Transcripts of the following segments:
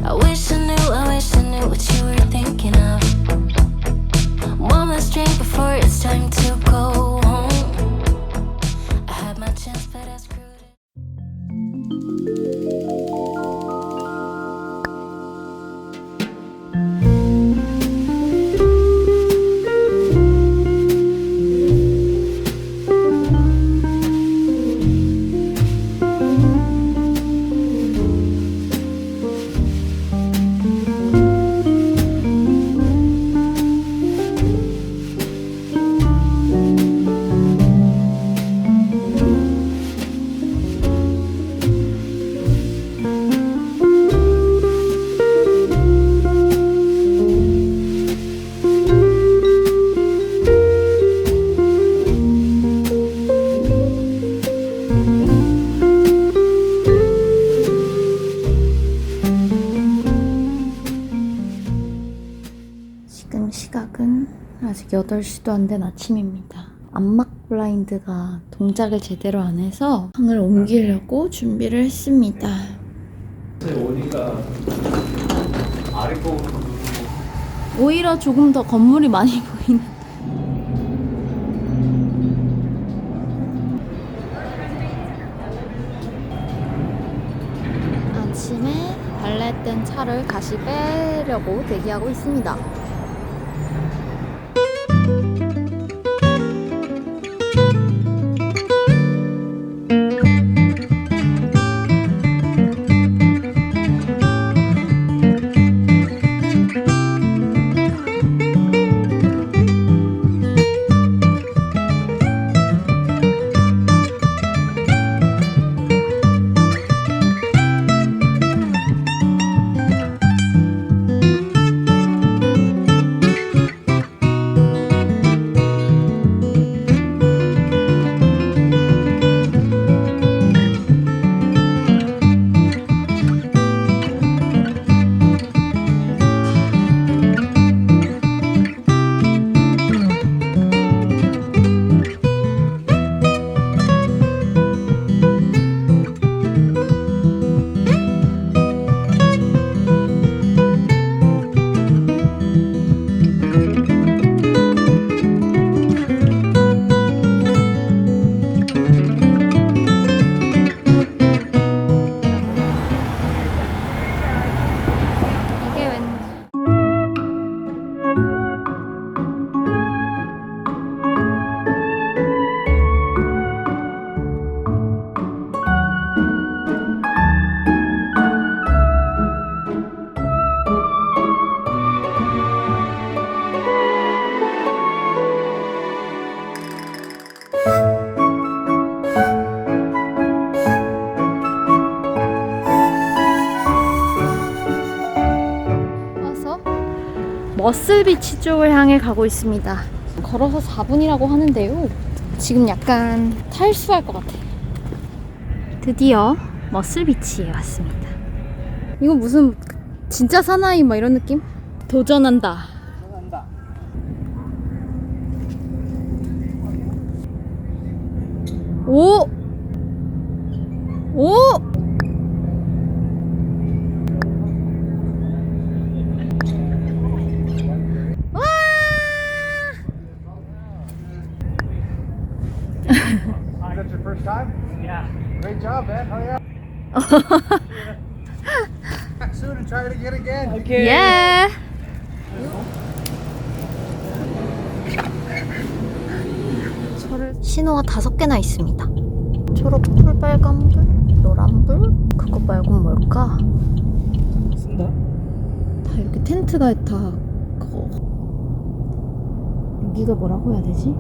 I wish I knew what you were thinking of. One last drink before it's time to go home. I had my chance, but I screwed it. 지금 시각은 아직 8시도 안 된 아침입니다. 암막 블라인드가 동작을 제대로 안 해서 방을 옮기려고 준비를 했습니다. 오니까 아래 거 오히려 조금 더 건물이 많이 보이는. 아침에 발렛된 차를 다시 빼려고 대기하고 있습니다. 머슬비치 쪽을 향해 가고 있습니다. 걸어서 4분이라고 하는데요. 지금 약간 탈수할 것 같아요. 드디어 머슬비치에 왔습니다. 이거 무슨 진짜 사나이 막 이런 느낌? 도전한다. 오! 오! That's your first time? Yeah. Great job, man. Hurry up. Back soon and try it again. Okay. 예. 신호가 5개나 있습니다. 초록불, 빨간불, 노란불. 그거 말곤 뭘까? 쓴다. 다 이렇게 텐트가 다 그거. 여기가 뭐라고 해야 되지?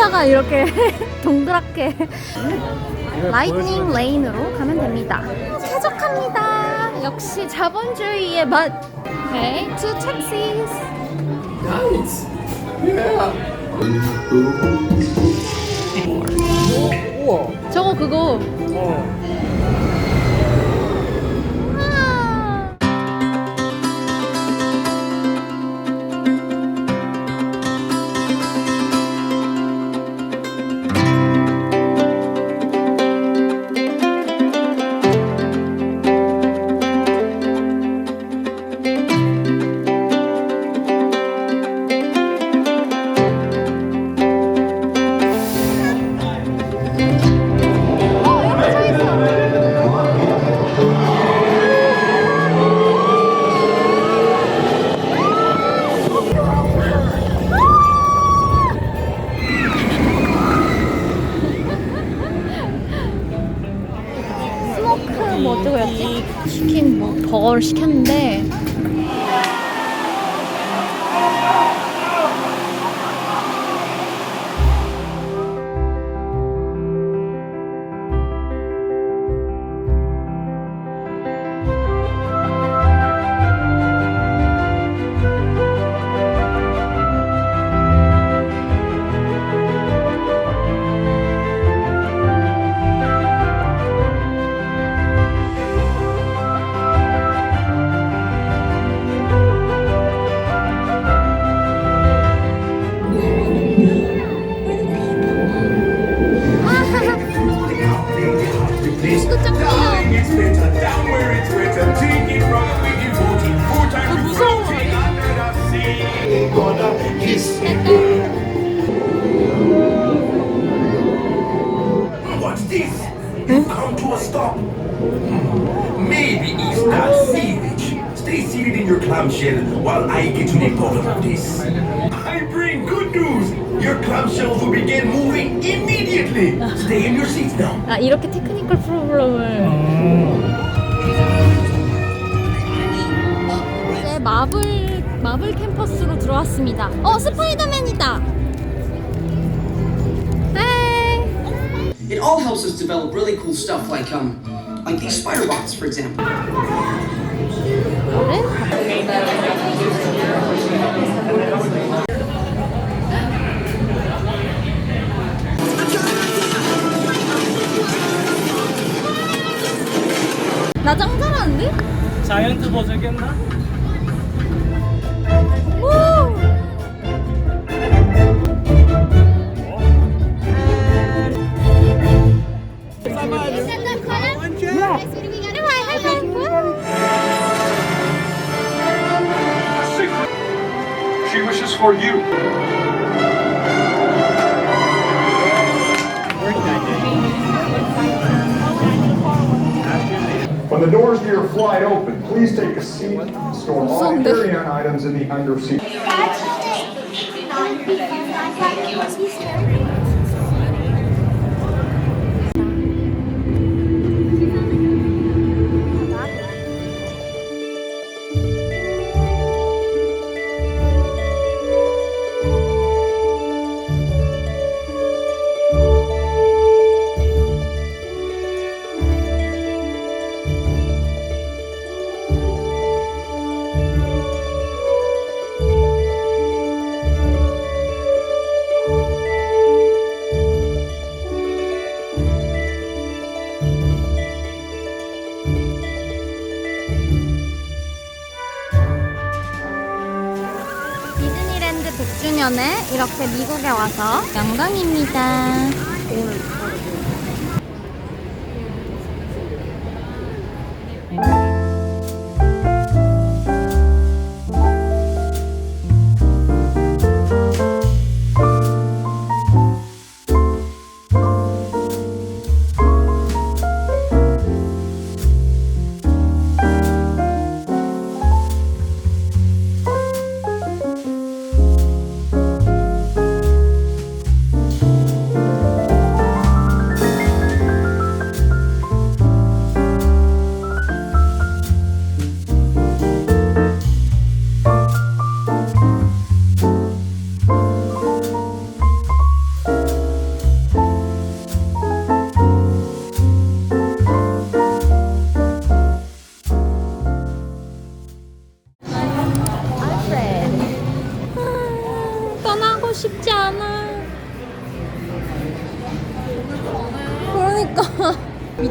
하다가 이렇게 동그랗게 라이트닝 레인으로 가면 됩니다. 쾌적합니다. 역시 자본주의의 맛. Okay, two taxis. Nice. Yeah. 우와. 저거 그거. 우와. 스모크 뭐 어쩌고였지? 치킨 뭐 버거를 시켰는데 It's better down where it's better. Take it from with you, voting 4 times floating under the sea. Gonna kiss it. What's this? You come to a stop. Maybe it's that sewage. Stay seated in your clamshell while I get to the bottom of this. I bring good news. Your clamshells will begin moving immediately. Stay in your seats now. 아 이렇게 테크니컬 프로그램을 이제 마블 캠퍼스로 들어왔습니다. 스파이더맨이다. 헤이. It all helps us develop really cool stuff like these spider bots, for example. 나 짱 잘하는데? 자이언트 버전겠나? 오! She wishes for you. When the doors to your flight open, please take a seat. Store all carry-on items in the under seat. 디즈니랜드 100주년에 이렇게 미국에 와서 영광입니다.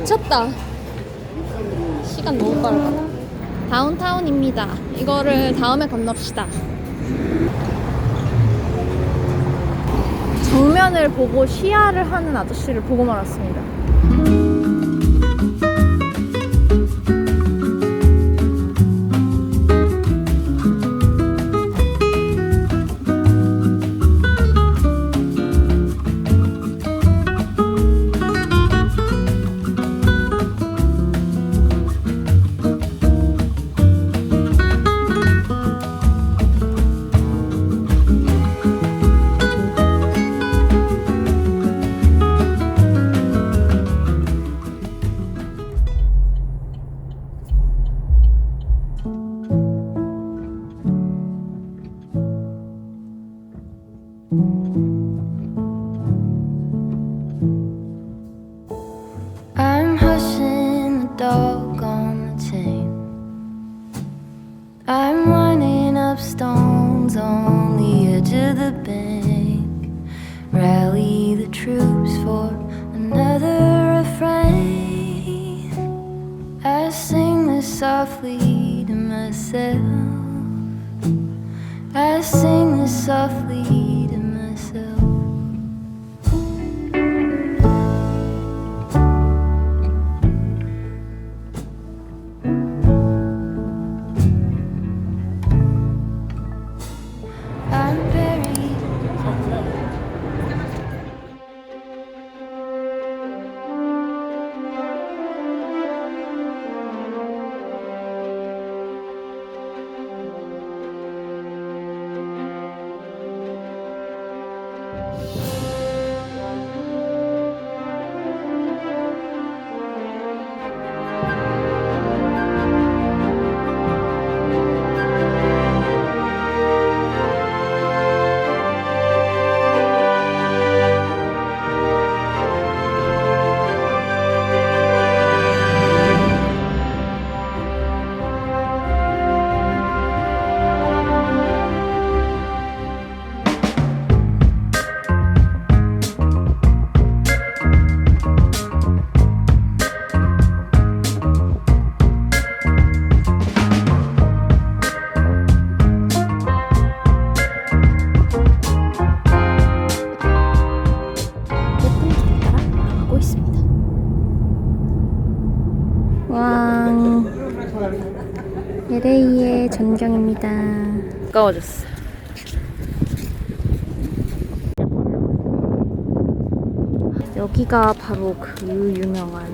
미쳤다. 시간 너무 빨라. 다운타운입니다. 이거를 다음에 건넙시다. 정면을 보고 시야를 하는 아저씨를 보고 말았습니다. I'm hushing the dog on the chain. I'm lining up stones on the edge of the bank. Rally the troops for another refrain. I sing this softly to myself. I sing this softly to myself. I'm buried. 왕 LA의 전경입니다. 가까워졌어. 여기가 바로 그 유명한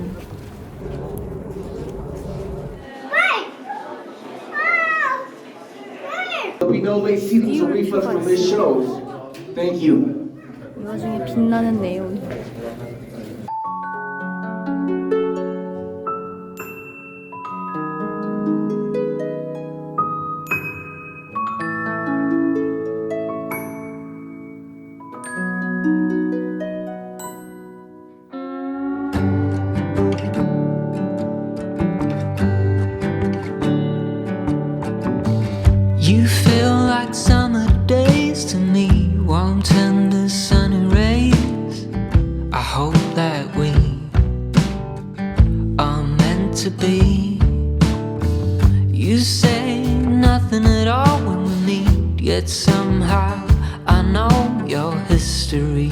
We know late season's a reflex from this show. Thank you. 이 와중에 빛나는 네온. You feel like summer days to me, warm tender sunny rays. I hope that we are meant to be. You say nothing at all when we meet, yet somehow I know your history.